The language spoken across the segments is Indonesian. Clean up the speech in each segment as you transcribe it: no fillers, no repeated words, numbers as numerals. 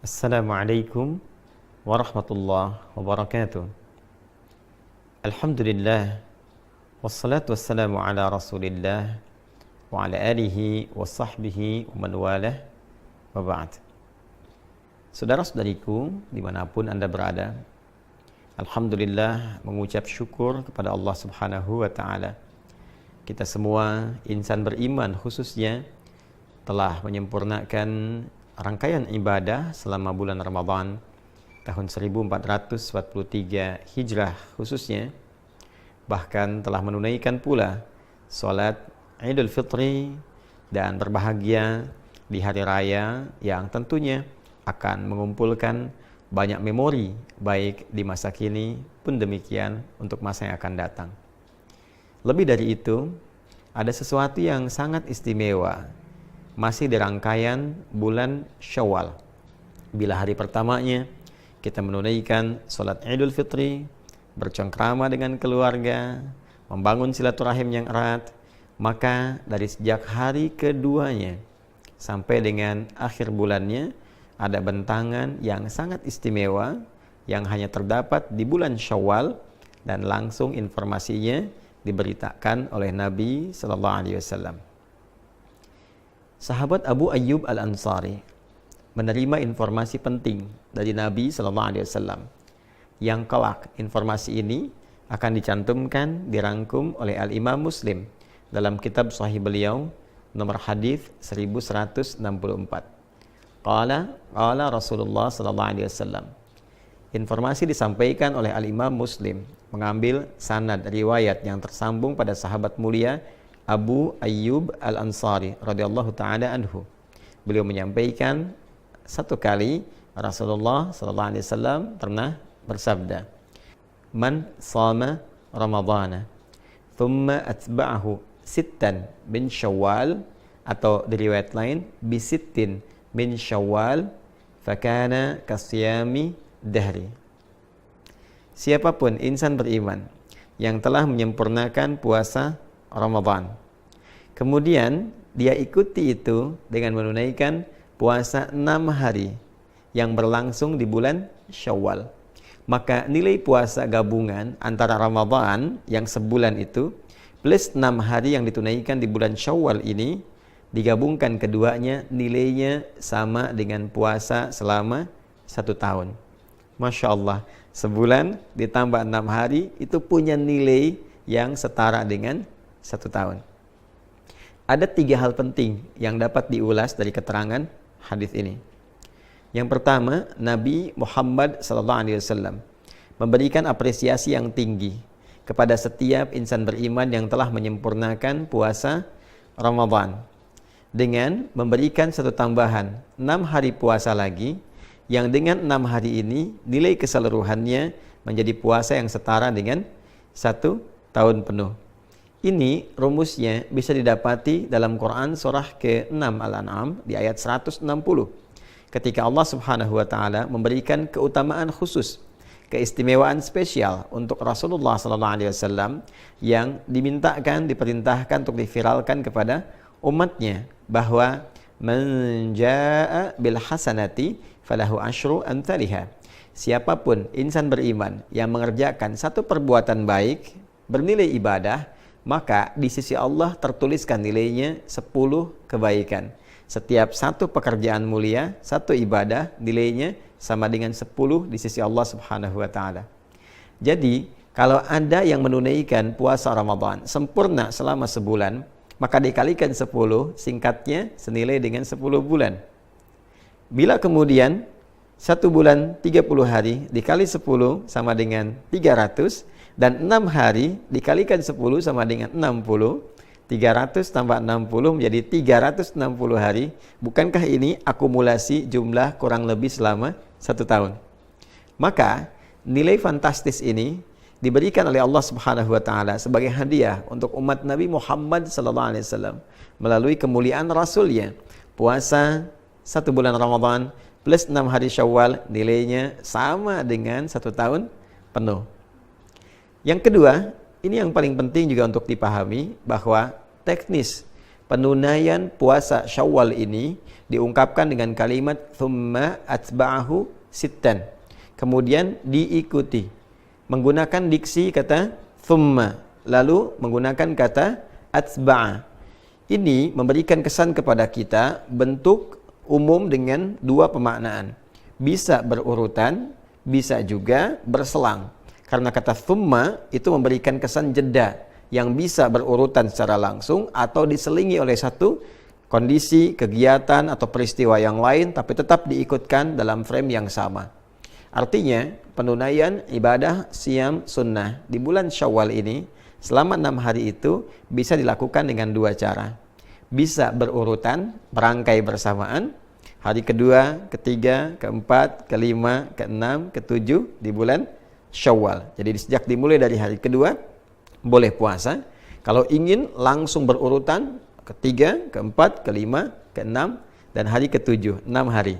Assalamualaikum warahmatullahi wabarakatuh. Alhamdulillah, wassalatu wassalamu ala rasulillah wa ala alihi wa sahbihi wa man walah, wa ba'd. Saudara-saudariku dimanapun Anda berada, Alhamdulillah mengucap syukur kepada Allah subhanahu wa ta'ala. Kita semua insan beriman khususnya telah menyempurnakan rangkaian ibadah selama bulan Ramadan tahun 1443 Hijrah khususnya, bahkan telah menunaikan pula salat Idul Fitri dan berbahagia di hari raya yang tentunya akan mengumpulkan banyak memori baik di masa kini pun demikian untuk masa yang akan datang. Lebih dari itu, ada sesuatu yang sangat istimewa masih di rangkaian bulan Syawal. Bila hari pertamanya kita menunaikan salat Idul Fitri, bercengkrama dengan keluarga, membangun silaturahim yang erat, maka dari sejak hari keduanya sampai dengan akhir bulannya ada bentangan yang sangat istimewa yang hanya terdapat di bulan Syawal dan langsung informasinya diberitakan oleh Nabi sallallahu alaihi wasallam. Sahabat Abu Ayyub Al-Ansari menerima informasi penting dari Nabi sallallahu alaihi wasallam yang kelak informasi ini akan dicantumkan, dirangkum oleh Al-Imam Muslim dalam kitab sahih beliau nomor hadis 1164. Qala Rasulullah sallallahu alaihi wasallam. Informasi disampaikan oleh Al-Imam Muslim mengambil sanad riwayat yang tersambung pada sahabat mulia Abu Ayyub Al-Ansari radhiyallahu taala anhu. Beliau menyampaikan satu kali Rasulullah sallallahu alaihi wasallam pernah bersabda, "Man shama Ramadhana thumma atba'ahu sittan min Syawal," atau di riwayat lain bisittin min Syawal, fakana kasyami dahri. Siapapun insan beriman yang telah menyempurnakan puasa Ramadan, kemudian dia ikuti itu dengan menunaikan puasa 6 hari yang berlangsung di bulan Syawal, maka nilai puasa gabungan antara Ramadan yang sebulan itu plus 6 hari yang ditunaikan di bulan Syawal ini, digabungkan keduanya nilainya sama dengan puasa selama 1 tahun. Masya Allah, sebulan ditambah 6 hari itu punya nilai yang setara dengan 1 tahun. Ada 3 hal penting yang dapat diulas dari keterangan hadis ini. Yang pertama, Nabi Muhammad SAW memberikan apresiasi yang tinggi kepada setiap insan beriman yang telah menyempurnakan puasa Ramadan dengan memberikan satu tambahan 6 hari puasa lagi, yang dengan 6 hari ini nilai keseluruhannya menjadi puasa yang setara dengan 1 tahun penuh. Ini rumusnya bisa didapati dalam Quran surah ke-6 Al-An'am di ayat 160. Ketika Allah Subhanahu wa taala memberikan keutamaan khusus, keistimewaan spesial untuk Rasulullah sallallahu alaihi wasallam yang diperintahkan untuk diviralkan kepada umatnya, bahwa man jaa bil hasanati falahu asyru amsalihha. Siapapun insan beriman yang mengerjakan satu perbuatan baik bernilai ibadah, maka di sisi Allah tertuliskan nilainya 10 kebaikan. Setiap satu pekerjaan mulia, satu ibadah, nilainya sama dengan 10 di sisi Allah Subhanahu wa taala. Jadi, kalau ada yang menunaikan puasa Ramadan sempurna selama sebulan, maka dikalikan 10, singkatnya senilai dengan 10 bulan. Bila kemudian 1 bulan 30 hari dikali 10 sama dengan 300, dan 6 hari dikalikan 10 sama dengan 60, 300 tambah 60 menjadi 360 hari. Bukankah ini akumulasi jumlah kurang lebih selama 1 tahun? Maka nilai fantastis ini diberikan oleh Allah Subhanahu wa taala sebagai hadiah untuk umat Nabi Muhammad sallallahu alaihi wasallam melalui kemuliaan Rasulnya. Puasa 1 bulan Ramadan plus 6 hari Syawal nilainya sama dengan 1 tahun penuh. Yang kedua, ini yang paling penting juga untuk dipahami, bahwa teknis penunaian puasa Syawal ini diungkapkan dengan kalimat thumma atba'ahu sittan. Kemudian diikuti menggunakan diksi kata thumma, lalu menggunakan kata atba'a. Ini memberikan kesan kepada kita bentuk umum dengan dua pemaknaan. Bisa berurutan, bisa juga berselang. Karena kata thumma itu memberikan kesan jeda yang bisa berurutan secara langsung atau diselingi oleh satu kondisi, kegiatan atau peristiwa yang lain tapi tetap diikutkan dalam frame yang sama. Artinya penunaian ibadah siam sunnah di bulan Syawal ini selama 6 hari itu bisa dilakukan dengan dua cara. Bisa berurutan, berangkai bersamaan, hari kedua, ketiga, keempat, kelima, keenam, ketujuh di bulan Syawal. Jadi sejak dimulai dari hari kedua boleh puasa. Kalau ingin langsung berurutan, ketiga, keempat, kelima, keenam, dan hari ketujuh, 6 hari.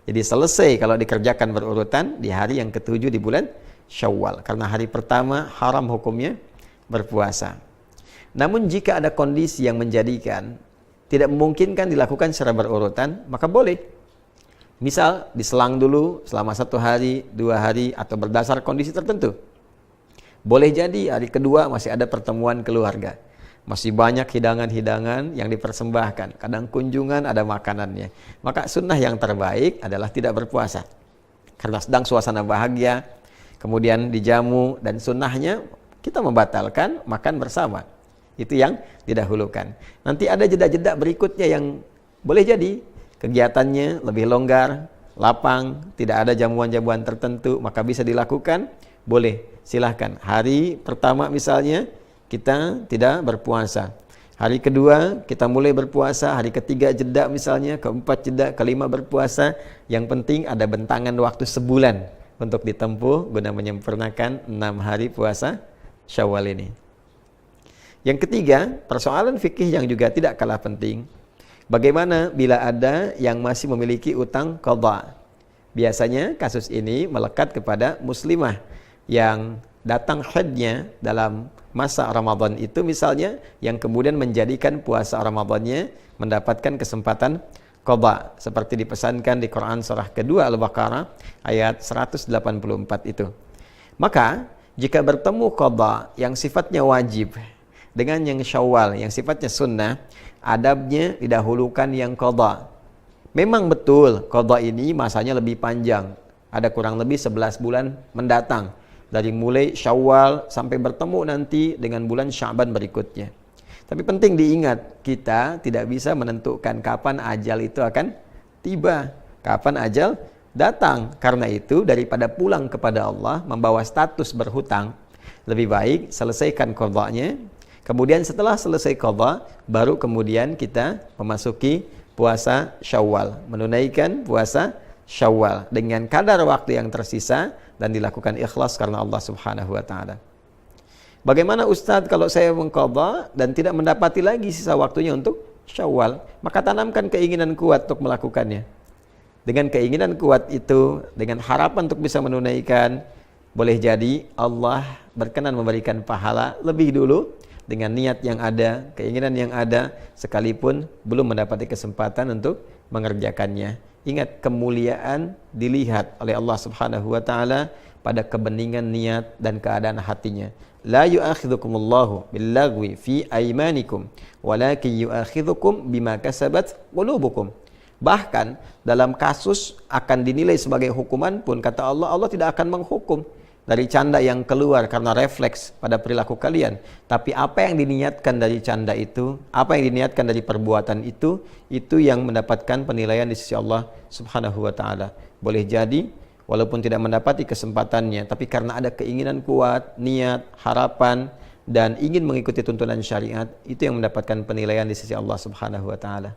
Jadi selesai kalau dikerjakan berurutan di hari yang ketujuh di bulan Syawal. Karena hari pertama haram hukumnya berpuasa. Namun jika ada kondisi yang menjadikan tidak memungkinkan dilakukan secara berurutan, maka boleh. Misal diselang dulu selama 1 hari, 2 hari, atau berdasar kondisi tertentu. Boleh jadi hari kedua masih ada pertemuan keluarga. Masih banyak hidangan-hidangan yang dipersembahkan. Kadang kunjungan ada makanannya. Maka sunnah yang terbaik adalah tidak berpuasa. Karena sedang suasana bahagia, kemudian dijamu, dan sunnahnya kita membatalkan makan bersama. Itu yang didahulukan. Nanti ada jeda-jeda berikutnya yang boleh jadi kegiatannya lebih longgar, lapang, tidak ada jamuan-jamuan tertentu, maka bisa dilakukan. Boleh, silahkan. Hari pertama misalnya kita tidak berpuasa. Hari kedua kita mulai berpuasa. Hari ketiga jeda misalnya, keempat jeda, kelima berpuasa. Yang penting ada bentangan waktu sebulan untuk ditempuh guna menyempurnakan 6 hari puasa Syawal ini. Yang ketiga, persoalan fikih yang juga tidak kalah penting. Bagaimana bila ada yang masih memiliki utang qadha? Biasanya kasus ini melekat kepada muslimah yang datang haidnya dalam masa Ramadan itu misalnya, yang kemudian menjadikan puasa Ramadannya mendapatkan kesempatan qadha seperti dipesankan di Quran surah kedua Al-Baqarah ayat 184 itu. Maka jika bertemu qadha yang sifatnya wajib dengan yang Syawal yang sifatnya sunnah, adabnya didahulukan yang qadha. Memang betul qadha ini masanya lebih panjang, ada kurang lebih 11 bulan mendatang, dari mulai Syawal sampai bertemu nanti dengan bulan Sya'ban berikutnya. Tapi penting diingat, kita tidak bisa menentukan kapan ajal itu akan tiba, kapan ajal datang. Karena itu daripada pulang kepada Allah membawa status berhutang, lebih baik selesaikan qadhanya. Kemudian setelah selesai qadha, baru kemudian kita memasuki puasa Syawal, menunaikan puasa Syawal dengan kadar waktu yang tersisa dan dilakukan ikhlas karena Allah Subhanahu wa taala. Bagaimana Ustadz kalau saya mengqadha dan tidak mendapati lagi sisa waktunya untuk Syawal? Maka tanamkan keinginan kuat untuk melakukannya. Dengan keinginan kuat itu, dengan harapan untuk bisa menunaikan, boleh jadi Allah berkenan memberikan pahala lebih dulu dengan niat yang ada, keinginan yang ada, sekalipun belum mendapati kesempatan untuk mengerjakannya. Ingat, kemuliaan dilihat oleh Allah Subhanahu wa taala pada kebeningan niat dan keadaan hatinya. La yu'akhidhukumullahu billagwi fi aymanikum walakin yu'akhidhukum bima kasabat qulubukum. Bahkan dalam kasus akan dinilai sebagai hukuman pun, kata Allah, Allah tidak akan menghukum dari canda yang keluar karena refleks pada perilaku kalian. Tapi apa yang diniatkan dari canda itu, apa yang diniatkan dari perbuatan itu yang mendapatkan penilaian di sisi Allah Subhanahu wa taala. Boleh jadi walaupun tidak mendapati kesempatannya, tapi karena ada keinginan kuat, niat, harapan, dan ingin mengikuti tuntunan syariat, itu yang mendapatkan penilaian di sisi Allah Subhanahu wa taala.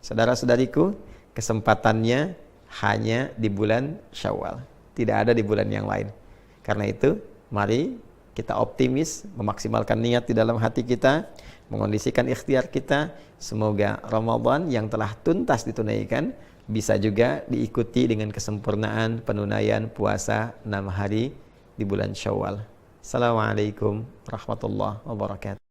Saudara-saudariku, kesempatannya hanya di bulan Syawal, tidak ada di bulan yang lain. Karena itu, mari kita optimis, memaksimalkan niat di dalam hati kita, mengondisikan ikhtiar kita. Semoga Ramadan yang telah tuntas ditunaikan bisa juga diikuti dengan kesempurnaan penunaian puasa 6 hari di bulan Syawal. Assalamualaikum warahmatullahi wabarakatuh.